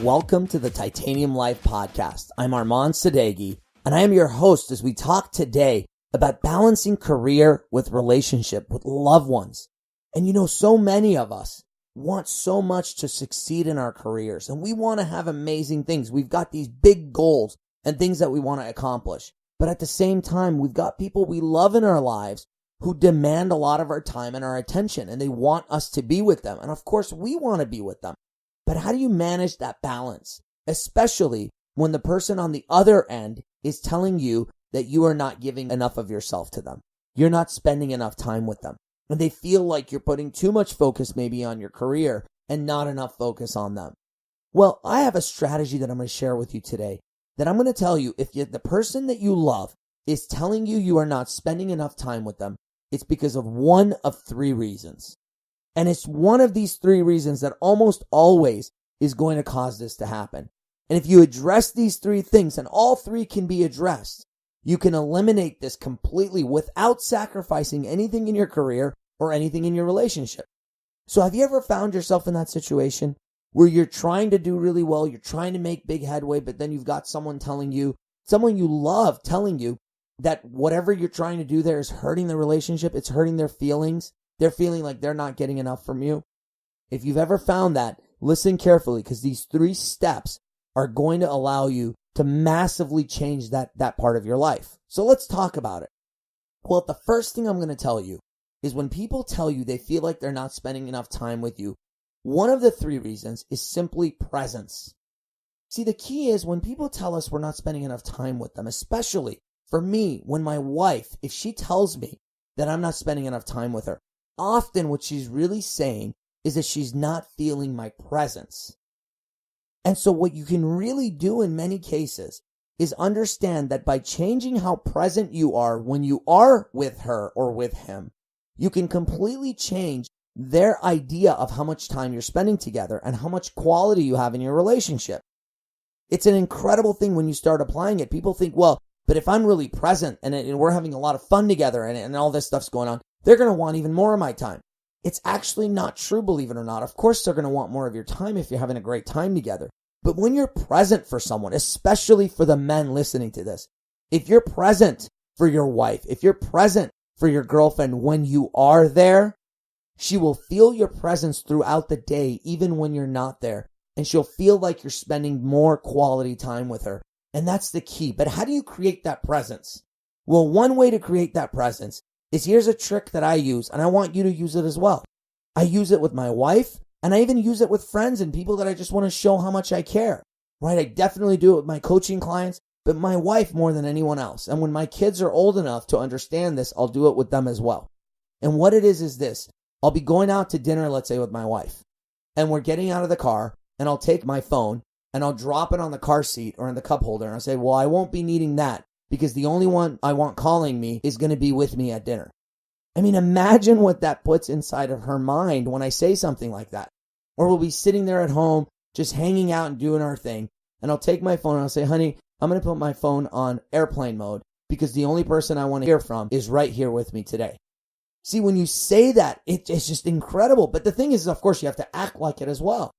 Welcome to the Titanium Life Podcast. I'm Armand Sadeghi, and I am your host as we talk today about balancing career with relationship with loved ones. And you know, so many of us want so much to succeed in our careers, and we want to have amazing things. We've got these big goals and things that we want to accomplish. But at the same time, we've got people we love in our lives who demand a lot of our time and our attention, and they want us to be with them. And of course, we want to be with them. But how do you manage that balance, especially when the person on the other end is telling you that you are not giving enough of yourself to them? You're not spending enough time with them. And they feel like you're putting too much focus maybe on your career and not enough focus on them. Well, I have a strategy that I'm going to share with you today that I'm going to tell you if the person that you love is telling you you are not spending enough time with them, it's because of one of three reasons. And it's one of these three reasons that almost always is going to cause this to happen. And if you address these three things, and all three can be addressed, you can eliminate this completely without sacrificing anything in your career or anything in your relationship. So have you ever found yourself in that situation where you're trying to do really well, you're trying to make big headway, but then you've got someone you love telling you that whatever you're trying to do there is hurting the relationship, it's hurting their feelings, they're feeling like they're not getting enough from you? If you've ever found that, listen carefully, because these three steps are going to allow you to massively change that part of your life. So let's talk about it. Well, the first thing I'm going to tell you is when people tell you they feel like they're not spending enough time with you, one of the three reasons is simply presence. See, the key is when people tell us we're not spending enough time with them, especially for me, when my wife, if she tells me that I'm not spending enough time with her, often what she's really saying is that she's not feeling my presence. And so what you can really do in many cases is understand that by changing how present you are when you are with her or with him, you can completely change their idea of how much time you're spending together and how much quality you have in your relationship. It's an incredible thing when you start applying it. People think, well, but if I'm really present and we're having a lot of fun together and all this stuff's going on, they're going to want even more of my time. It's actually not true, believe it or not. Of course, they're going to want more of your time if you're having a great time together. But when you're present for someone, especially for the men listening to this, if you're present for your wife, if you're present for your girlfriend when you are there, she will feel your presence throughout the day, even when you're not there. And she'll feel like you're spending more quality time with her. And that's the key. But how do you create that presence? Well, one way to create that presence is here's a trick that I use, and I want you to use it as well. I use it with my wife, and I even use it with friends and people that I just want to show how much I care, right? I definitely do it with my coaching clients, but my wife more than anyone else. And when my kids are old enough to understand this, I'll do it with them as well. And what it is this. I'll be going out to dinner, let's say, with my wife, and we're getting out of the car, and I'll take my phone, and I'll drop it on the car seat or in the cup holder, and I'll say, well, I won't be needing that, because the only one I want calling me is going to be with me at dinner. I mean, imagine what that puts inside of her mind when I say something like that. Or we'll be sitting there at home, just hanging out and doing our thing. And I'll take my phone and I'll say, honey, I'm going to put my phone on airplane mode because the only person I want to hear from is right here with me today. See, when you say that, it's just incredible. But the thing is, of course, you have to act like it as well.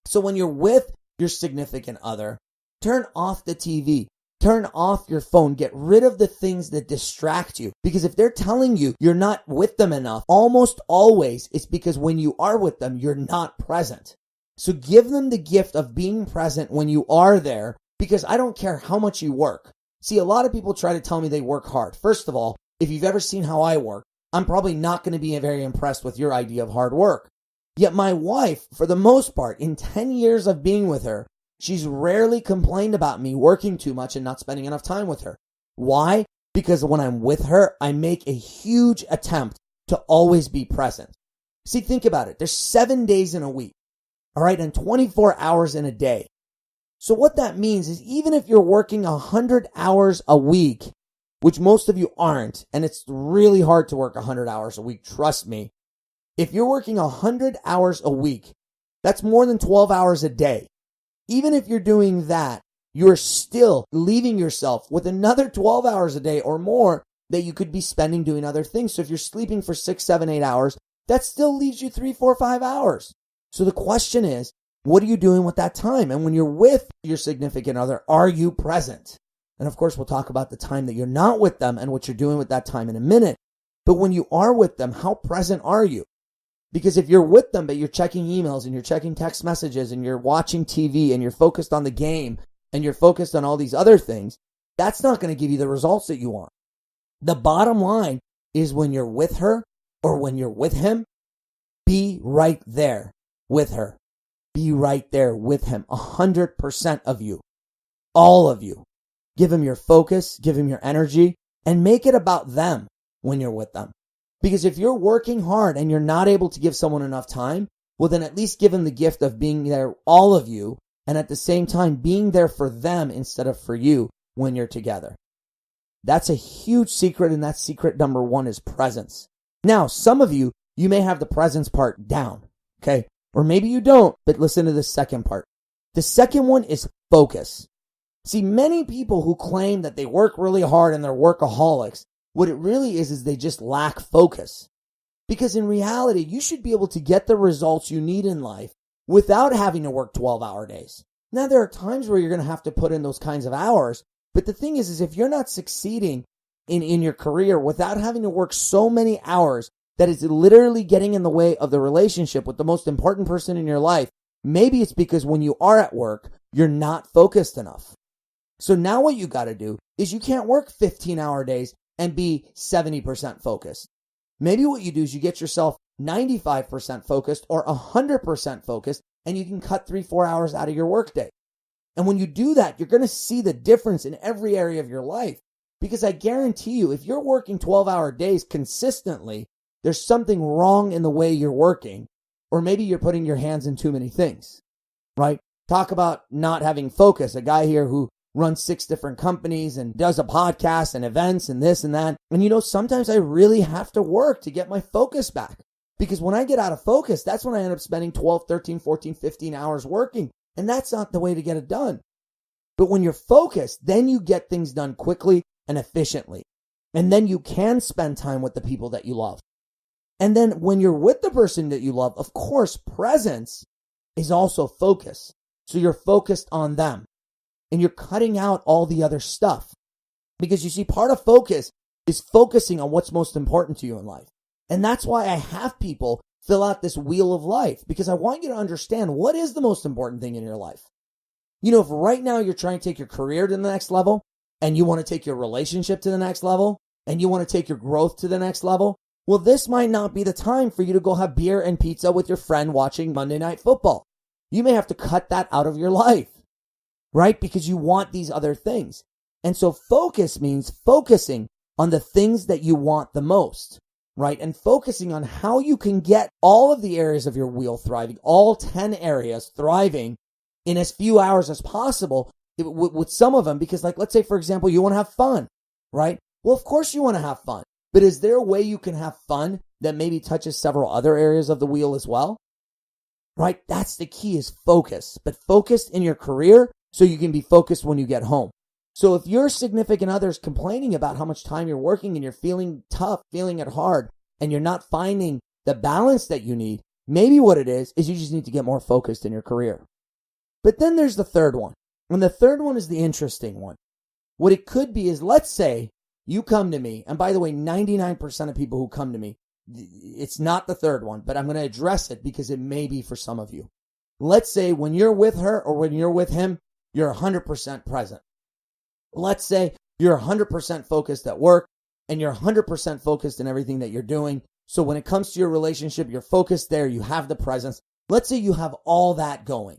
So when you're with your significant other, turn off the TV. Turn off your phone. Get rid of the things that distract you. Because if they're telling you you're not with them enough, almost always it's because when you are with them, you're not present. So give them the gift of being present when you are there, because I don't care how much you work. See, a lot of people try to tell me they work hard. First of all, if you've ever seen how I work, I'm probably not going to be very impressed with your idea of hard work. Yet my wife, for the most part, in 10 years of being with her, she's rarely complained about me working too much and not spending enough time with her. Why? Because when I'm with her, I make a huge attempt to always be present. See, think about it. There's 7 days in a week, all right, and 24 hours in a day. So what that means is even if you're working 100 hours a week, which most of you aren't, and it's really hard to work 100 hours a week, trust me. If you're working 100 hours a week, that's more than 12 hours a day. Even if you're doing that, you're still leaving yourself with another 12 hours a day or more that you could be spending doing other things. So if you're sleeping for 6, 7, 8 hours, that still leaves you 3, 4, 5 hours. So the question is, What are you doing with that time? And when you're with your significant other, are you present? And of course, we'll talk about the time that you're not with them and what you're doing with that time in a minute. But when you are with them, how present are you? Because if you're with them, but you're checking emails and you're checking text messages and you're watching TV and you're focused on the game and you're focused on all these other things, that's not going to give you the results that you want. The bottom line is when you're with her or when you're with him, be right there with her. Be right there with him. 100% of you. All of you. Give him your focus, give him your energy, and make it about them when you're with them. Because if you're working hard and you're not able to give someone enough time, well, then at least give them the gift of being there, all of you, and at the same time being there for them instead of for you when you're together. That's a huge secret, and that secret number one is presence. Now, some of you, you may have the presence part down, okay? Or maybe you don't, but listen to the second part. The second one is focus. See, many people who claim that they work really hard and they're workaholics, what it really is they just lack focus. Because in reality, you should be able to get the results you need in life without having to work 12-hour days. Now, there are times where you're going to have to put in those kinds of hours, but the thing is if you're not succeeding in your career without having to work so many hours that is literally getting in the way of the relationship with the most important person in your life, maybe it's because when you are at work, you're not focused enough. So now what you got to do is you can't work 15-hour days and be 70% focused. Maybe what you do is you get yourself 95% focused or 100% focused, and you can cut 3-4 hours out of your workday. And when you do that, you're going to see the difference in every area of your life. Because I guarantee you, if you're working 12-hour days consistently, there's something wrong in the way you're working, or maybe you're putting your hands in too many things, right? Talk about not having focus. A guy here who runs 6 different companies and does a podcast and events and this and that. And sometimes I really have to work to get my focus back. Because when I get out of focus, that's when I end up spending 12, 13, 14, 15 hours working. And that's not the way to get it done. But when you're focused, then you get things done quickly and efficiently. And then you can spend time with the people that you love. And then when you're with the person that you love, of course, presence is also focus. So you're focused on them. And you're cutting out all the other stuff. Because you see, part of focus is focusing on what's most important to you in life. And that's why I have people fill out this wheel of life. Because I want you to understand what is the most important thing in your life. If right now you're trying to take your career to the next level, and you want to take your relationship to the next level, and you want to take your growth to the next level, well, this might not be the time for you to go have beer and pizza with your friend watching Monday Night Football. You may have to cut that out of your life. Right? Because you want these other things. And so focus means focusing on the things that you want the most, right? And focusing on how you can get all of the areas of your wheel thriving, all 10 areas thriving in as few hours as possible with some of them. Because let's say, for example, you want to have fun, right? Well, of course you want to have fun. But is there a way you can have fun that maybe touches several other areas of the wheel as well? Right? That's the key, is focus. But focused in your career, so you can be focused when you get home. So if your significant other is complaining about how much time you're working and you're feeling tough, feeling it hard, and you're not finding the balance that you need, maybe what it is you just need to get more focused in your career. But then there's the third one. And the third one is the interesting one. What it could be is, let's say you come to me, and by the way, 99% of people who come to me, it's not the third one, but I'm going to address it because it may be for some of you. Let's say when you're with her or when you're with him, you're 100% present. Let's say you're 100% focused at work and you're 100% focused in everything that you're doing. So when it comes to your relationship, you're focused there, you have the presence. Let's say you have all that going.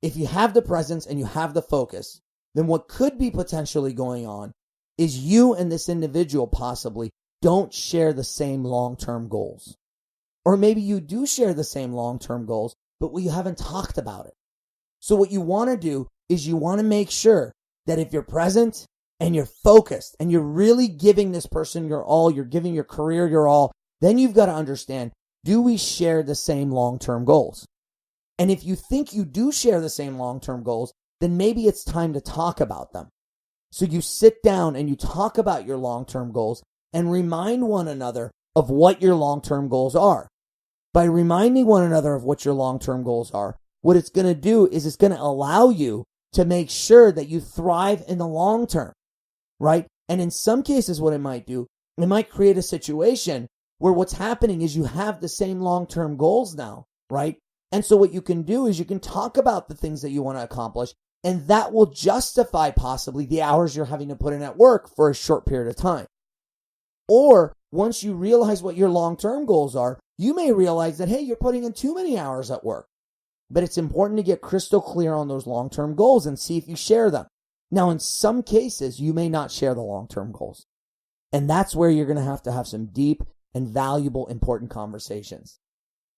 If you have the presence and you have the focus, then what could be potentially going on is you and this individual possibly don't share the same long-term goals. Or maybe you do share the same long-term goals, but we haven't talked about it. So what you want to do is you want to make sure that if you're present and you're focused and you're really giving this person your all, you're giving your career your all, then you've got to understand, do we share the same long-term goals? And if you think you do share the same long-term goals, then maybe it's time to talk about them. So you sit down and you talk about your long-term goals and remind one another of what your long-term goals are. By reminding one another of what your long-term goals are, what it's going to do is it's going to allow you to make sure that you thrive in the long term, right? And in some cases, what it might do, it might create a situation where what's happening is you have the same long-term goals now, right? And so what you can do is you can talk about the things that you want to accomplish, and that will justify possibly the hours you're having to put in at work for a short period of time. Or once you realize what your long-term goals are, you may realize that, hey, you're putting in too many hours at work. But it's important to get crystal clear on those long-term goals and see if you share them. Now, in some cases, you may not share the long-term goals. And that's where you're going to have some deep and valuable, important conversations.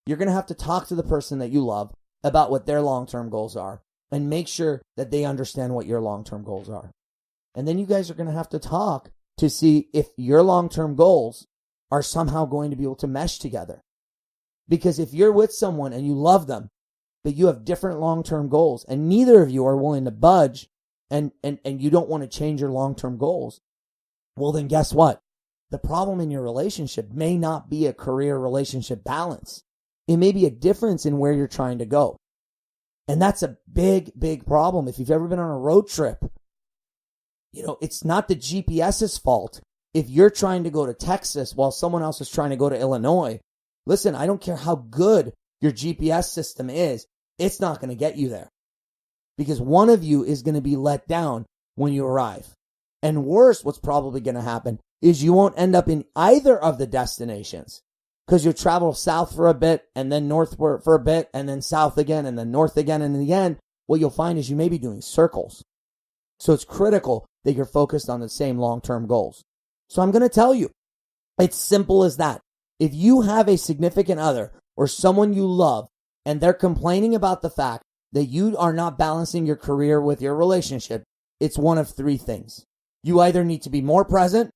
You're going to have to talk to the person that you love about what their long-term goals are and make sure that they understand what your long-term goals are. And then you guys are going to have to talk to see if your long-term goals are somehow going to be able to mesh together. Because if you're with someone and you love them, but you have different long-term goals and neither of you are willing to budge and you don't want to change your long-term goals, well, then guess what? The problem in your relationship may not be a career relationship balance. It may be a difference in where you're trying to go. And that's a big, big problem. If you've ever been on a road trip, it's not the GPS's fault. If you're trying to go to Texas while someone else is trying to go to Illinois, listen, I don't care how good your GPS system is, it's not going to get you there. Because one of you is going to be let down when you arrive. And worse, what's probably going to happen is you won't end up in either of the destinations. Because you'll travel south for a bit, and then north for a bit, and then south again, and then north again. And in the end, what you'll find is you may be doing circles. So it's critical that you're focused on the same long-term goals. So I'm going to tell you, it's simple as that. If you have a significant other or someone you love, and they're complaining about the fact that you are not balancing your career with your relationship, it's one of three things. You either need to be more present,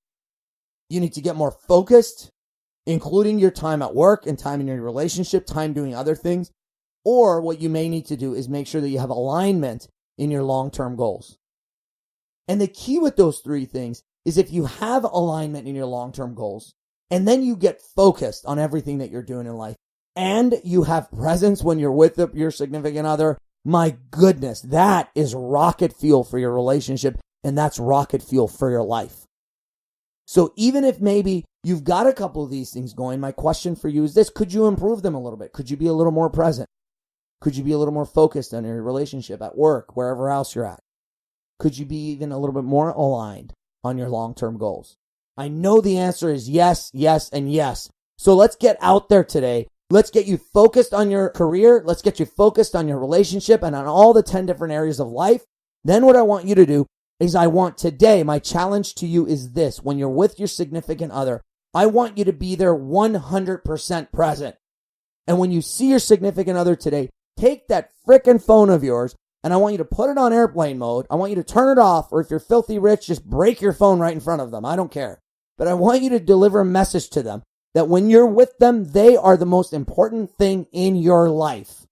you need to get more focused, including your time at work and time in your relationship, time doing other things, or what you may need to do is make sure that you have alignment in your long-term goals. And the key with those three things is if you have alignment in your long-term goals, and then you get focused on everything that you're doing in life, and you have presence when you're with your significant other, my goodness, that is rocket fuel for your relationship, and that's rocket fuel for your life. So even if maybe you've got a couple of these things going, my question for you is this: could you improve them a little bit? Could you be a little more present? Could you be a little more focused on your relationship at work, wherever else you're at? Could you be even a little bit more aligned on your long-term goals? I know the answer is yes, yes, and yes. So let's get out there today. Let's get you focused on your career. Let's get you focused on your relationship and on all the 10 different areas of life. Then what I want you to do is my challenge to you is this: when you're with your significant other, I want you to be there 100% present. And when you see your significant other today, take that frickin' phone of yours and I want you to put it on airplane mode. I want you to turn it off, or if you're filthy rich, just break your phone right in front of them. I don't care. But I want you to deliver a message to them that when you're with them, they are the most important thing in your life.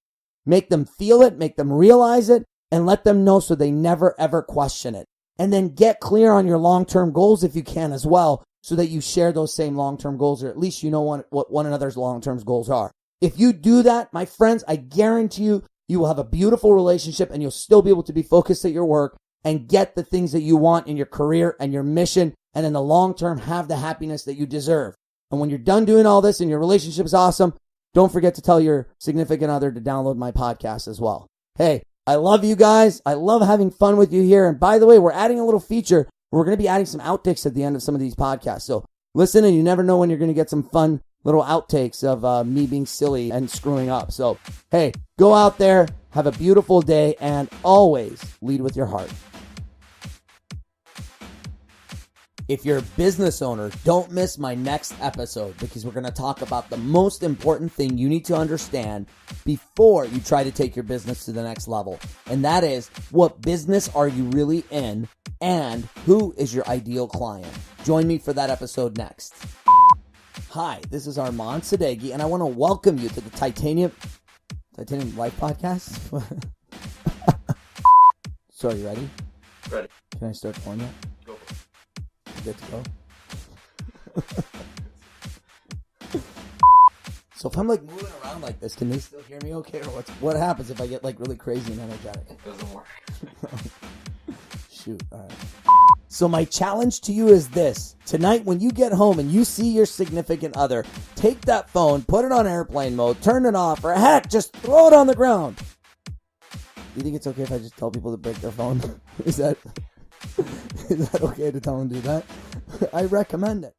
Make them feel it, make them realize it, and let them know so they never ever question it. And then get clear on your long-term goals if you can as well, so that you share those same long-term goals, or at least you know what one another's long-term goals are. If you do that, my friends, I guarantee you will have a beautiful relationship and you'll still be able to be focused at your work and get the things that you want in your career and your mission, and in the long term have the happiness that you deserve. And when you're done doing all this and your relationship is awesome, don't forget to tell your significant other to download my podcast as well. Hey, I love you guys. I love having fun with you here. And by the way, we're adding a little feature. We're going to be adding some outtakes at the end of some of these podcasts. So listen, and you never know when you're going to get some fun little outtakes of me being silly and screwing up. So, hey, go out there, have a beautiful day, and always lead with your heart. If you're a business owner, don't miss my next episode, because we're going to talk about the most important thing you need to understand before you try to take your business to the next level. And that is, what business are you really in, and who is your ideal client? Join me for that episode next. Hi, this is Armand Sadeghi, and I want to welcome you to the Titanium Life Podcast. So, are you ready? Ready. Can I start pouring yet? Go for it. Good to go. So if I'm like moving around like this, can they still hear me okay? Or what happens if I get like really crazy and energetic? It doesn't work. Shoot, alright. So my challenge to you is this. Tonight when you get home and you see your significant other, take that phone, put it on airplane mode, turn it off, or heck, just throw it on the ground. Do you think it's okay if I just tell people to break their phone? Is that okay to tell them to do that? I recommend it.